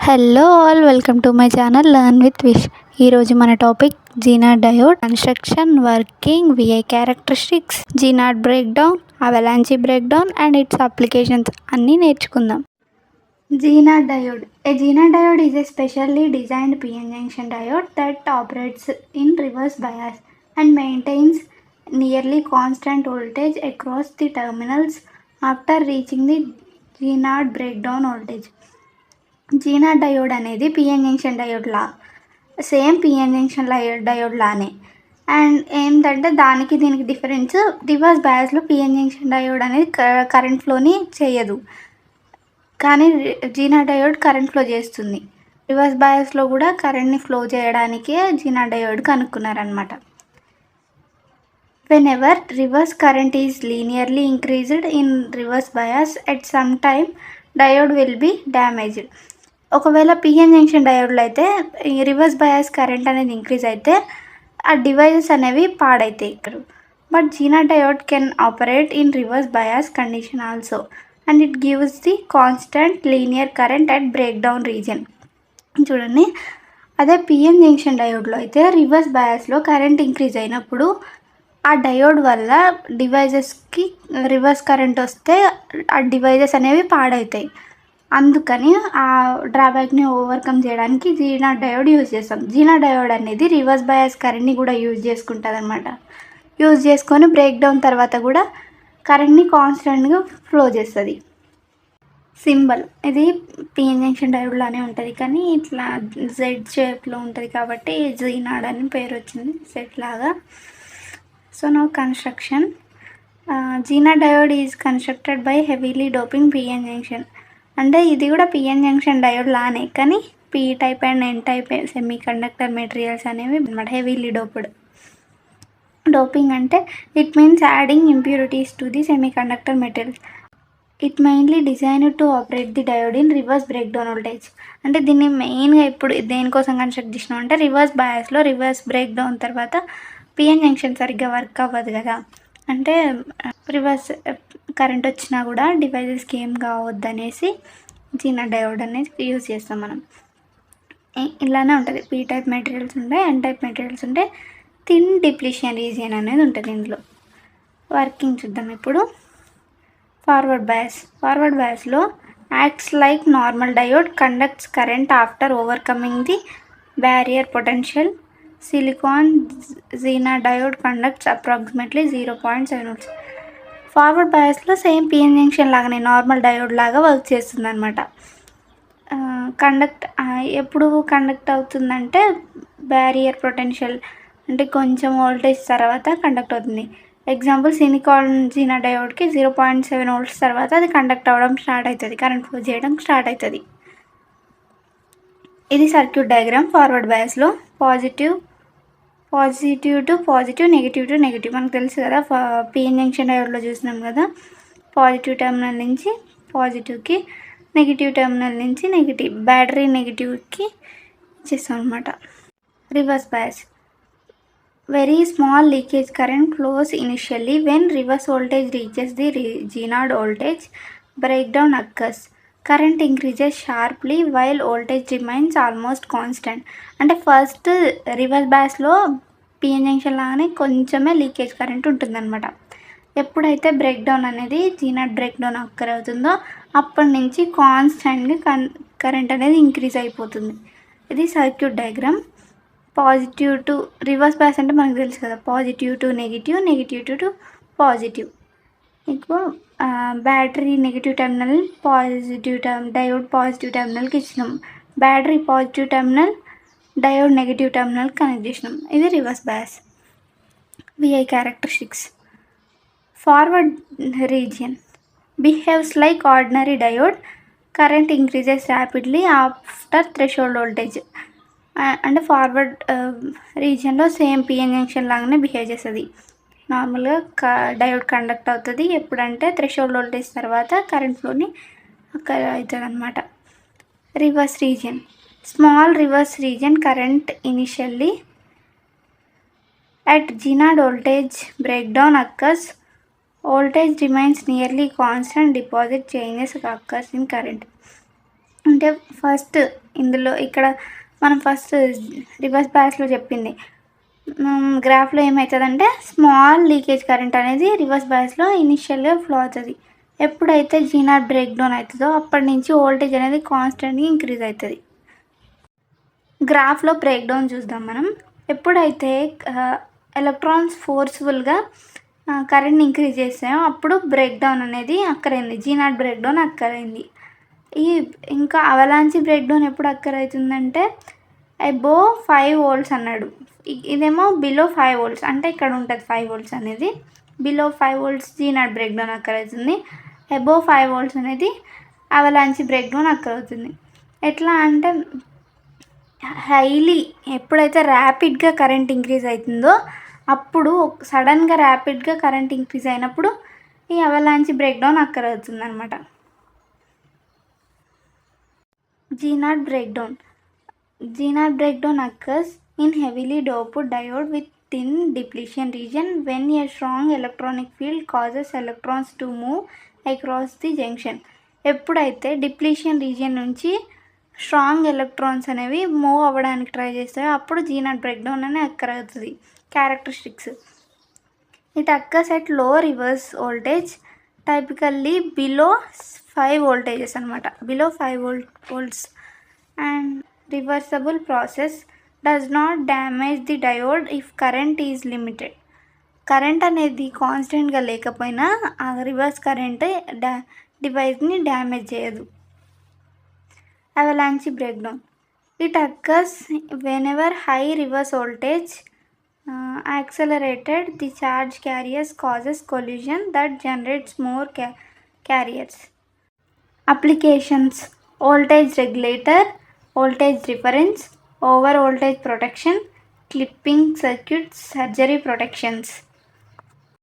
Hello all, welcome to my channel learn with Vish. ఈరోజు మన topic zener diode construction, working, VI characteristics, zener breakdown, avalanche breakdown and its applications అన్నీ నేర్చుకుందాం. Zener diode. A zener diode is a specially designed PN junction diode that operates in reverse bias and maintains nearly constant voltage across the terminals after reaching the zener breakdown voltage. Zener diode అనేది PN junction diode same PN junction diode లానే. And ఏంటంటే దానికి దీనికి difference, reverse బయాస్లో PN junction diode అనేది current ఫ్లోని చేయదు, కానీ జీనాట్ డయోడ్ కరెంట్ ఫ్లో చేస్తుంది. రివర్స్ బయాస్లో కూడా కరెంట్ని ఫ్లో చేయడానికే జీనాట్ డయోడ్ కనుక్కున్నారనమాట. Whenever reverse current is linearly increased in reverse bias at some time, diode will be damaged. ఒకవేళ పిఎన్ జంక్షన్ డయోడ్లో అయితే ఈ రివర్స్ బయాస్ కరెంట్ అనేది ఇంక్రీజ్ అయితే ఆ డివైజెస్ అనేవి పాడైతాయి. But zener diode can operate in reverse bias condition also and it gives the constant linear current at breakdown region. చూడండి, అదే పిఎన్ జంక్షన్ డయోడ్లో అయితే రివర్స్ బయాస్లో కరెంట్ ఇంక్రీజ్ అయినప్పుడు ఆ డయోడ్ వల్ల డివైజెస్కి రివర్స్ కరెంట్ వస్తే ఆ డివైజెస్ అనేవి పాడవుతాయి. అందుకని ఆ డ్రాబ్యాక్ని ఓవర్కమ్ చేయడానికి జీనాట్ డయోడ్ యూజ్ చేస్తాం. జీనాట్ డయోడ్ అనేది రివర్స్ బయాస్ కరెంట్ని కూడా యూజ్ చేసుకుంటుంది అనమాట. యూజ్ చేసుకొని బ్రేక్ డౌన్ తర్వాత కూడా కరెంట్ని కాన్స్టెంట్గా ఫ్లో చేస్తుంది. సింబల్ ఇది పిఎన్ జంక్షన్ డయోడ్లానే ఉంటుంది, కానీ ఇట్లా జెడ్ షేప్లో ఉంటుంది కాబట్టి జీనాట్ అని పేరు వచ్చింది, సెట్ లాగా. So now construction. Zener diode is constructed by heavily doping PN junction. అంటే ఇది కూడా పిఎన్ జంక్షన్ డయోడ్ లానే, కానీ P type and N type semiconductor materials అనేవి అనమాట హెవీలీ డోప్డ్. డోపింగ్ అంటే it means adding impurities to the semiconductor materials. It mainly design to operate the diode in reverse breakdown voltage. అంటే దీన్ని మెయిన్గా ఇప్పుడు దేనికోసం construct చేసినాం అంటే రివర్స్ బయాస్లో రివర్స్ బ్రేక్ డౌన్ తర్వాత పిఎన్ జంక్షన్ సరిగ్గా వర్క్ అవ్వదు కదా, అంటే రివర్స్ కరెంట్ వచ్చినా కూడా డివైజెస్కి ఏం కావద్దు అనేసి జీనాట్ డయోడ్ అనేది యూజ్ చేస్తాం మనం. ఇలానే ఉంటుంది. పీ టైప్ మెటీరియల్స్ ఉంటాయి, ఎన్ టైప్ మెటీరియల్స్ ఉంటాయి, థిన్ డిప్లీషన్ రీజియన్ అనేది ఉంటుంది ఇందులో. వర్కింగ్ చూద్దాం ఇప్పుడు. Forward bias. ఫార్వర్డ్ బయాస్లో acts like normal diode, conducts current after overcoming the barrier potential. Silicon zener diode conducts approximately 0.7 volts. Forward బయాస్లో same PN junction లాగానే normal diode లాగా వర్క్ చేస్తుంది అనమాట. ఎప్పుడు కండక్ట్ అవుతుందంటే బ్యారియర్ పొటెన్షియల్ అంటే కొంచెం వోల్టేజ్ తర్వాత కండక్ట్ అవుతుంది. ఎగ్జాంపుల్ సిలికాన్ జీనాట్ డయోడ్కి 0.7 volts తర్వాత అది కండక్ట్ అవ్వడం స్టార్ట్ అవుతుంది, కరెంట్ ఫ్లో చేయడం స్టార్ట్ అవుతుంది. ఇది సర్క్యూట్ డయాగ్రామ్. ఫార్వర్డ్ బయాస్లో positive to positive, negative to negative. మనకు తెలుసు కదా, పిఎన్ జంక్షన్ డయోడ్లో చూసినాం కదా, పాజిటివ్ టెర్మినల్ నుంచి పాజిటివ్కి, నెగిటివ్ టెర్మినల్ నుంచి నెగిటివ్, బ్యాటరీ నెగిటివ్కి ఇచ్చేస్తాం అనమాట. Reverse bias. Very small leakage current flows initially when reverse voltage reaches the zener voltage breakdown occurs. Current increases sharply while voltage remains almost constant. అంటే first reverse బయాస్లో PN junction లాగానే కొంచెమే leakage current ఉంటుందన్నమాట. ఎప్పుడైతే break down అనేది జీనాట్ break down అక్కర్ అవుతుందో అప్పటి నుంచి కాన్స్టెంట్గా కరెంట్ అనేది ఇంక్రీజ్ అయిపోతుంది. ఇది circuit diagram. Positive to reverse bias అంటే మనకు తెలుసు కదా, positive to negative, negative to positive. ఇప్పుడు battery negative terminal diode positive టెర్మినల్కి ఇచ్చినాం, battery positive terminal diode negative terminal connect చేసినాం. ఇది reverse bias. VI characteristics. Forward region behaves like ordinary diode, current increases rapidly after threshold voltage. అంటే forward రీజియన్లో same PN junction లాగానే behave చేస్తుంది. నార్మల్గా diode conduct అవుతుంది ఎప్పుడంటే థ్రెషోల్డ్ వోల్టేజ్ తర్వాత కరెంట్ ఫ్లోని అక్కడ అవుతుంది అనమాట. Reverse region. Small reverse region current initially at జీనాట్ voltage breakdown occurs. Voltage remains nearly constant. Deposit changes occurs in current. అంటే ఫస్ట్ ఇందులో ఇక్కడ మనం ఫస్ట్ రివర్స్ బయాస్లో చెప్పింది గ్రాఫ్లో ఏమవుతుందంటే స్మాల్ లీకేజ్ కరెంట్ అనేది రివర్స్ బయాస్లో ఇనిషియల్గా ఫ్లో అవుతుంది. ఎప్పుడైతే జీనాట్ బ్రేక్ డౌన్ అవుతుందో అప్పటి నుంచి వోల్టేజ్ అనేది కాన్స్టెంట్గా ఇంక్రీజ్ అవుతుంది. గ్రాఫ్లో బ్రేక్ డౌన్ చూద్దాం మనం. ఎప్పుడైతే ఎలక్ట్రాన్స్ ఫోర్స్ఫుల్గా కరెంట్ని ఇంక్రీజ్ చేస్తాయో అప్పుడు బ్రేక్ డౌన్ అనేది అక్కరైంది, జీనాట్ బ్రేక్ డౌన్ అక్కరైంది. ఇంకా అవలాంచి బ్రేక్ డౌన్ ఎప్పుడు అక్కర్ అవుతుందంటే అబో 5 volts అన్నాడు. ఇదేమో బిలో 5 volts, అంటే ఇక్కడ ఉంటుంది 5 volts అనేది. బిలో 5 volts జీనాట్ బ్రేక్ డౌన్ అక్కర్ అవుతుంది. అబో 5 volts అనేది అవలాంచి బ్రేక్ డౌన్ అక్కర్ అవుతుంది. ఎట్లా అంటే హైలీ ఎప్పుడైతే ర్యాపిడ్గా కరెంట్ ఇంక్రీజ్ అవుతుందో అప్పుడు సడన్గా ర్యాపిడ్గా కరెంట్ ఇంక్రీజ్ అయినప్పుడు ఈ అవలాంచి బ్రేక్ డౌన్ అక్కర్ అవుతుంది అనమాట. జీనాట్ breakdown occurs in heavily doped diode with thin depletion region when a strong electronic field causes electrons to move across the junction. ఎప్పుడైతే డిప్లీషన్ రీజియన్ నుంచి స్ట్రాంగ్ ఎలక్ట్రాన్స్ అనేవి మూవ్ అవ్వడానికి try చేస్తాయో అప్పుడు జీనాట్ బ్రేక్డౌన్ అనేది occur అవుతుంది. Characteristics: it occurs at low reverse voltage, typically below 5 voltages అనమాట, below 5 volts, and reversible process, does not damage the diode if current is limited. Current అనేది కాన్స్టెంట్గా లేకపోయినా ఆ రివర్స్ కరెంట్ డివైస్ని డ్యామేజ్ చేయదు. Avalanche breakdown: it occurs whenever high reverse voltage accelerated the charge carriers causes collision that generates more carriers. Applications: voltage regulator, voltage reference, over voltage protection, clipping circuits, surgery protections.